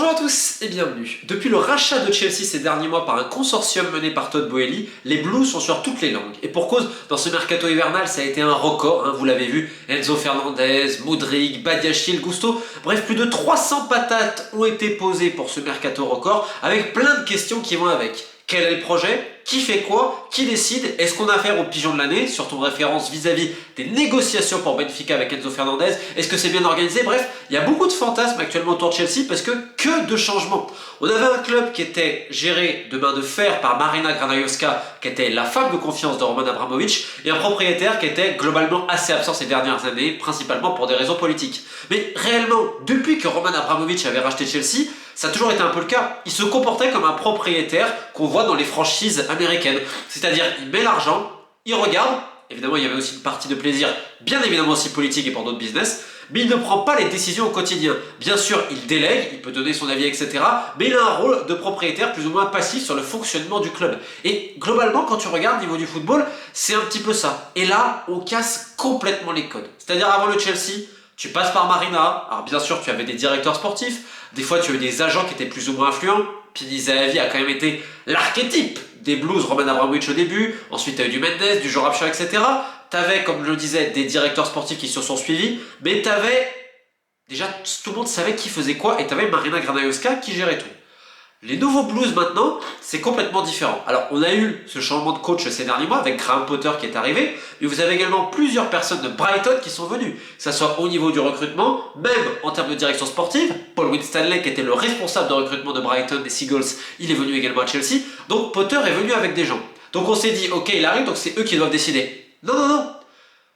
Bonjour à tous et bienvenue. Depuis le rachat de Chelsea ces derniers mois par un consortium mené par Todd Boehly, les Blues sont sur toutes les langues. Et pour cause, dans ce mercato hivernal, ça a été un record, vous l'avez vu, Enzo Fernandez, Mudryk, Badiashile, Gusto, bref, plus de 300 patates ont été posées pour ce mercato record, avec plein de questions qui vont avec. Quel est le projet? Qui fait quoi? Qui décide? Est-ce qu'on a affaire au pigeon de l'année? Surtout en référence vis-à-vis des négociations pour Benfica avec Enzo Fernandez. Est-ce que c'est bien organisé? Bref, il y a beaucoup de fantasmes actuellement autour de Chelsea parce que de changements. On avait un club qui était géré de main de fer par Marina Granovska, qui était la femme de confiance de Roman Abramovich, et un propriétaire qui était globalement assez absent ces dernières années, principalement pour des raisons politiques. Mais réellement, depuis que Roman Abramovich avait racheté Chelsea, ça a toujours été un peu le cas. Il se comportait comme un propriétaire qu'on voit dans les franchises américaines. C'est-à-dire, il met l'argent, il regarde, évidemment il y avait aussi une partie de plaisir, bien évidemment aussi politique et pour d'autres business, mais il ne prend pas les décisions au quotidien. Bien sûr, il délègue, il peut donner son avis, etc. Mais il a un rôle de propriétaire plus ou moins passif sur le fonctionnement du club. Et globalement, quand tu regardes au niveau du football, c'est un petit peu ça. Et là, on casse complètement les codes. C'est-à-dire, avant le Chelsea, tu passes par Marina. Alors bien sûr, tu avais des directeurs sportifs. Des fois, tu avais des agents qui étaient plus ou moins influents. Pini Zahavi a quand même été l'archétype des Blues, Roman Abramovich au début. Ensuite, tu as eu du Mendes, du Joe Rapture, etc. Tu avais, comme je le disais, des directeurs sportifs qui se sont suivis. Mais tu avais... Déjà, tout le monde savait qui faisait quoi. Et tu avais Marina Granovska qui gérait tout. Les nouveaux Blues maintenant, c'est complètement différent. Alors, on a eu ce changement de coach ces derniers mois avec Graham Potter qui est arrivé, mais vous avez également plusieurs personnes de Brighton qui sont venues, que ce soit au niveau du recrutement, même en termes de direction sportive. Paul Winstanley, qui était le responsable de recrutement de Brighton des Seagulls, il est venu également à Chelsea. Donc, Potter est venu avec des gens. Donc, on s'est dit, ok, il arrive, donc c'est eux qui doivent décider. Non, non, non.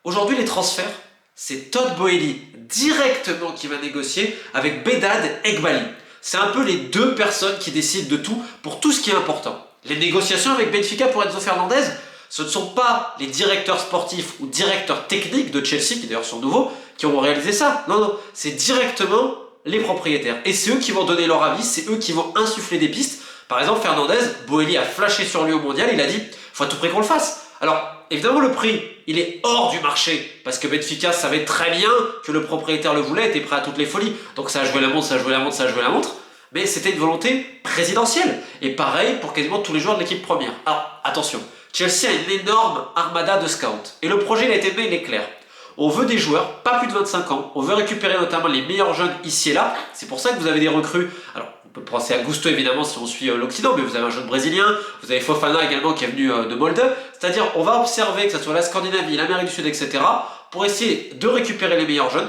Aujourd'hui, les transferts, c'est Todd Boehly directement qui va négocier avec Behdad Eghbali. C'est un peu les deux personnes qui décident de tout pour tout ce qui est important. Les négociations avec Benfica pour Enzo Fernandez, ce ne sont pas les directeurs sportifs ou directeurs techniques de Chelsea, qui d'ailleurs sont nouveaux, qui ont réalisé ça. Non, non, c'est directement les propriétaires. Et c'est eux qui vont donner leur avis, c'est eux qui vont insuffler des pistes. Par exemple, Fernandez, Boehly a flashé sur lui au mondial, il a dit « faut à tout prix qu'on le fasse ». Alors, évidemment, le prix, il est hors du marché, parce que Benfica savait très bien que le propriétaire le voulait, était prêt à toutes les folies. Donc ça a joué la montre, ça a joué la montre, ça a joué la montre. Mais c'était une volonté présidentielle. Et pareil pour quasiment tous les joueurs de l'équipe première. Alors, attention, Chelsea a une énorme armada de scouts. Et le projet, il a été mené, il est clair. On veut des joueurs, pas plus de 25 ans. On veut récupérer notamment les meilleurs jeunes ici et là. C'est pour ça que vous avez des recrues. Alors, on peut penser à Gusto évidemment si on suit l'Occident, mais vous avez un jeune brésilien, vous avez Fofana également qui est venu de Molde. C'est-à-dire, on va observer que ce soit la Scandinavie, l'Amérique du Sud, etc. pour essayer de récupérer les meilleurs jeunes.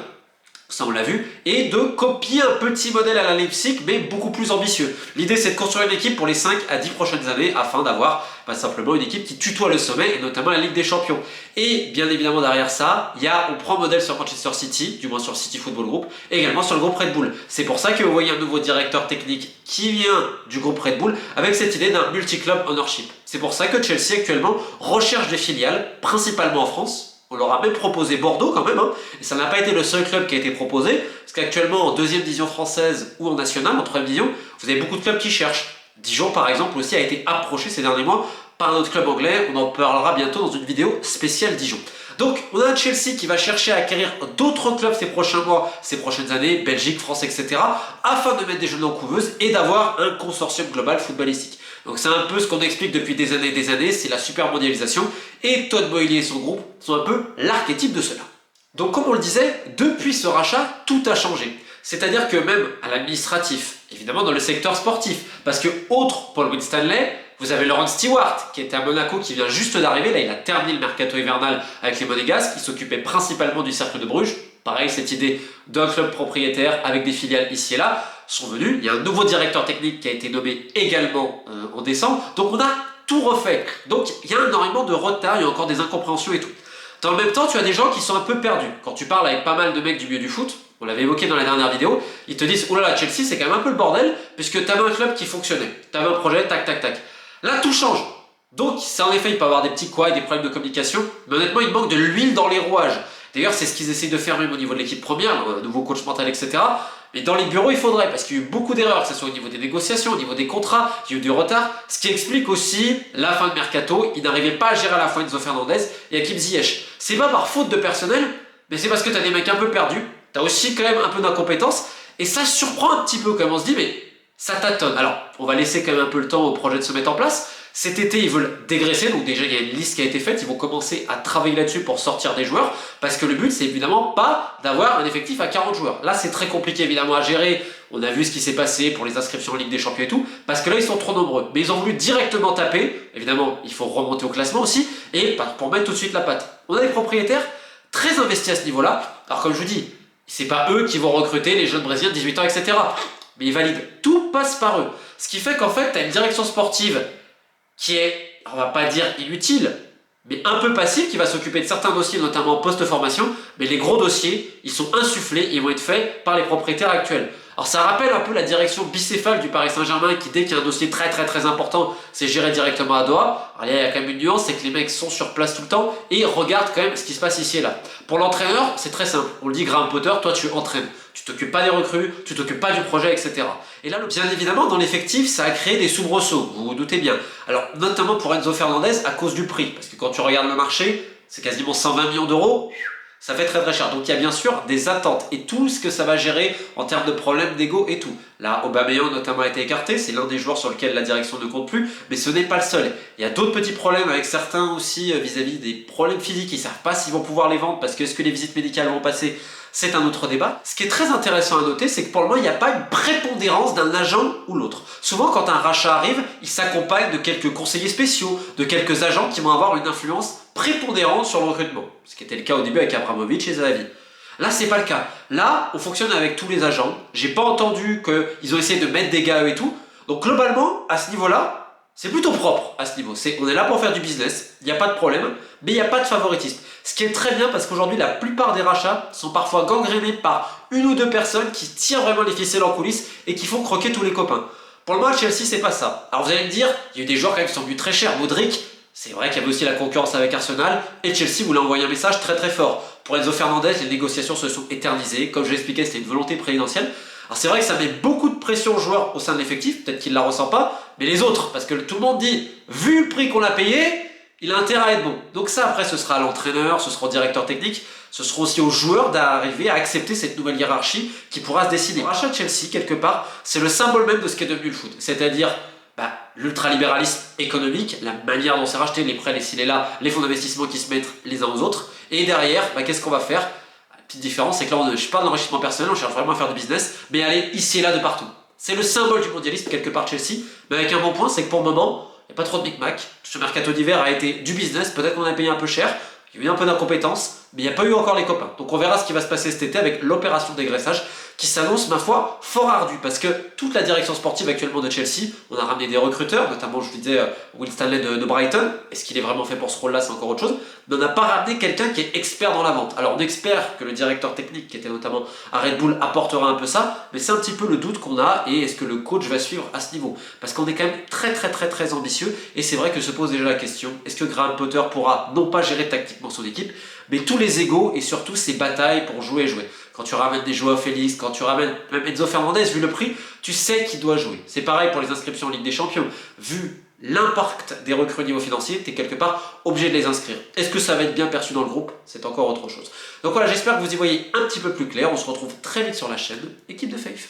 Ça on l'a vu, et de copier un petit modèle à la Leipzig, mais beaucoup plus ambitieux. L'idée c'est de construire une équipe pour les 5 à 10 prochaines années, afin d'avoir simplement une équipe qui tutoie le sommet, et notamment la Ligue des Champions. Et bien évidemment derrière ça, on prend modèle sur Manchester City, du moins sur le City Football Group, et également sur le groupe Red Bull. C'est pour ça que vous voyez un nouveau directeur technique qui vient du groupe Red Bull, avec cette idée d'un multi-club ownership. C'est pour ça que Chelsea actuellement recherche des filiales, principalement en France. On leur a même proposé Bordeaux quand même, et ça n'a pas été le seul club qui a été proposé, parce qu'actuellement en deuxième division française ou en nationale, en troisième division, vous avez beaucoup de clubs qui cherchent. Dijon par exemple aussi a été approché ces derniers mois par un autre club anglais, on en parlera bientôt dans une vidéo spéciale Dijon. Donc on a un Chelsea qui va chercher à acquérir d'autres clubs ces prochains mois, ces prochaines années, Belgique, France, etc. afin de mettre des jeunes en couveuse et d'avoir un consortium global footballistique. Donc c'est un peu ce qu'on explique depuis des années, c'est la super mondialisation, et Todd Boehly et son groupe sont un peu l'archétype de cela. Donc comme on le disait, depuis ce rachat, tout a changé. C'est-à-dire que même à l'administratif, évidemment dans le secteur sportif, parce que autre Paul Winstanley, vous avez Laurent Stewart qui était à Monaco, qui vient juste d'arriver, là il a terminé le mercato hivernal avec les Monégasques, qui s'occupait principalement du cercle de Bruges. Pareil, cette idée d'un club propriétaire avec des filiales ici et là sont venus. Il y a un nouveau directeur technique qui a été nommé également en décembre. Donc on a tout refait. Donc il y a énormément de retard, il y a encore des incompréhensions et tout. Dans le même temps, tu as des gens qui sont un peu perdus. Quand tu parles avec pas mal de mecs du milieu du foot, on l'avait évoqué dans la dernière vidéo, ils te disent « Oh là là, Chelsea c'est quand même un peu le bordel, puisque tu avais un club qui fonctionnait. Tu avais un projet, tac tac tac. » Là tout change. Donc ça en effet, il peut y avoir des petits couacs et des problèmes de communication, mais honnêtement il manque de l'huile dans les rouages. D'ailleurs c'est ce qu'ils essayent de faire même au niveau de l'équipe première, nouveau coach mental, etc. Mais dans les bureaux, il faudrait, parce qu'il y a eu beaucoup d'erreurs, que ce soit au niveau des négociations, au niveau des contrats, il y a eu du retard, ce qui explique aussi la fin de mercato. Il n'arrivait pas à gérer à la fois Enzo Fernandez et Hakim Ziyech. C'est pas par faute de personnel, mais c'est parce que tu as des mecs un peu perdus, tu as aussi quand même un peu d'incompétence, et ça surprend un petit peu, comme on se dit, mais ça tâtonne. Alors, on va laisser quand même un peu le temps au projet de se mettre en place. Cet été, ils veulent dégraisser, donc déjà il y a une liste qui a été faite, ils vont commencer à travailler là-dessus pour sortir des joueurs, parce que le but c'est évidemment pas d'avoir un effectif à 40 joueurs. Là c'est très compliqué évidemment à gérer, on a vu ce qui s'est passé pour les inscriptions en Ligue des Champions et tout, parce que là ils sont trop nombreux. Mais ils ont voulu directement taper, évidemment il faut remonter au classement aussi, et pour mettre tout de suite la patte. On a des propriétaires très investis à ce niveau-là, alors comme je vous dis, c'est pas eux qui vont recruter les jeunes Brésiliens de 18 ans, etc. Mais ils valident, tout passe par eux. Ce qui fait qu'en fait, tu as une direction sportive qui est, on va pas dire inutile, mais un peu passive, qui va s'occuper de certains dossiers, notamment post-formation, mais les gros dossiers, ils sont insufflés, ils vont être faits par les propriétaires actuels. Alors ça rappelle un peu la direction bicéphale du Paris Saint-Germain qui, dès qu'il y a un dossier très important, c'est géré directement à Doha. Alors il y a quand même une nuance, c'est que les mecs sont sur place tout le temps et regardent quand même ce qui se passe ici et là. Pour l'entraîneur, c'est très simple. On le dit, Graham Potter, toi tu entraînes. Tu t'occupes pas des recrues, tu t'occupes pas du projet, etc. Et là, bien évidemment, dans l'effectif, ça a créé des soubresauts, vous vous doutez bien. Alors, notamment pour Enzo Fernandez, à cause du prix. Parce que quand tu regardes le marché, c'est quasiment 120 millions d'euros. Ça fait très cher. Donc il y a bien sûr des attentes et tout ce que ça va gérer en termes de problèmes d'ego et tout. Là, Aubameyang notamment a été écarté, c'est l'un des joueurs sur lequel la direction ne compte plus, mais ce n'est pas le seul. Il y a d'autres petits problèmes avec certains aussi vis-à-vis des problèmes physiques, ils ne savent pas s'ils vont pouvoir les vendre parce que est-ce que les visites médicales vont passer, c'est un autre débat. Ce qui est très intéressant à noter, c'est que pour le moment, il n'y a pas une prépondérance d'un agent ou l'autre. Souvent, quand un rachat arrive, il s'accompagne de quelques conseillers spéciaux, de quelques agents qui vont avoir une influence prépondérante sur le recrutement. Ce qui était le cas au début avec Abramovich et Zahavi. Là, c'est pas le cas. Là, on fonctionne avec tous les agents. J'ai pas entendu qu'ils ont essayé de mettre des gars eux et tout. Donc globalement, à ce niveau-là, c'est plutôt propre à ce niveau. On est là pour faire du business, il n'y a pas de problème, mais il n'y a pas de favoritisme. Ce qui est très bien parce qu'aujourd'hui, la plupart des rachats sont parfois gangrénés par une ou deux personnes qui tirent vraiment les ficelles en coulisses et qui font croquer tous les copains. Pour le moment, Chelsea, c'est pas ça. Alors vous allez me dire, il y a eu des joueurs quand même qui sont venus très chers. Modric, c'est vrai qu'il y avait aussi la concurrence avec Arsenal et Chelsea voulait envoyer un message très fort. Pour Enzo Fernandez, les négociations se sont éternisées. Comme je l'ai expliqué, c'était une volonté présidentielle. Alors c'est vrai que ça met beaucoup de pression aux joueurs au sein de l'effectif, peut-être qu'ils ne la ressentent pas, mais les autres, parce que tout le monde dit, vu le prix qu'on a payé, il a intérêt à être bon. Donc ça, après, ce sera à l'entraîneur, ce sera au directeur technique, ce sera aussi aux joueurs d'arriver à accepter cette nouvelle hiérarchie qui pourra se dessiner. Le rachat de Chelsea, quelque part, c'est le symbole même de ce qu'est devenu le foot. C'est-à-dire l'ultralibéralisme économique, la manière dont c'est racheté, les prêts, les ci, les là, les fonds d'investissement qui se mettent les uns aux autres. Et derrière, qu'est-ce qu'on va faire? La petite différence, c'est que là, on ne cherche pas d'enrichissement personnel, on cherche vraiment à faire du business, mais aller ici et là de partout. C'est le symbole du mondialisme, quelque part, Chelsea. Mais avec un bon point, c'est que pour le moment, il n'y a pas trop de micmac. Ce mercato d'hiver a été du business, peut-être qu'on a payé un peu cher, il y a eu un peu d'incompétence, mais il n'y a pas eu encore les copains. Donc on verra ce qui va se passer cet été avec l'opération dégraissage qui s'annonce, ma foi, fort ardue. Parce que toute la direction sportive actuellement de Chelsea, on a ramené des recruteurs, notamment, je vous disais, Will Stanley de Brighton. Est-ce qu'il est vraiment fait pour ce rôle-là? C'est encore autre chose. Mais on n'a pas ramené quelqu'un qui est expert dans la vente. Alors on espère que le directeur technique, qui était notamment à Red Bull, apportera un peu ça, mais c'est un petit peu le doute qu'on a. Et est-ce que le coach va suivre à ce niveau? Parce qu'on est quand même très ambitieux. Et c'est vrai que se pose déjà la question, est-ce que Graham Potter pourra non pas gérer tactiquement son équipe, mais tous les égos et surtout ces batailles pour jouer. Quand tu ramènes des joueurs Félix, quand tu ramènes même Enzo Fernandez, vu le prix, tu sais qu'il doit jouer. C'est pareil pour les inscriptions en Ligue des Champions. Vu l'impact des recrues au niveau financier, tu es quelque part obligé de les inscrire. Est-ce que ça va être bien perçu dans le groupe? C'est encore autre chose. Donc voilà, j'espère que vous y voyez un petit peu plus clair. On se retrouve très vite sur la chaîne Équipe de Faith.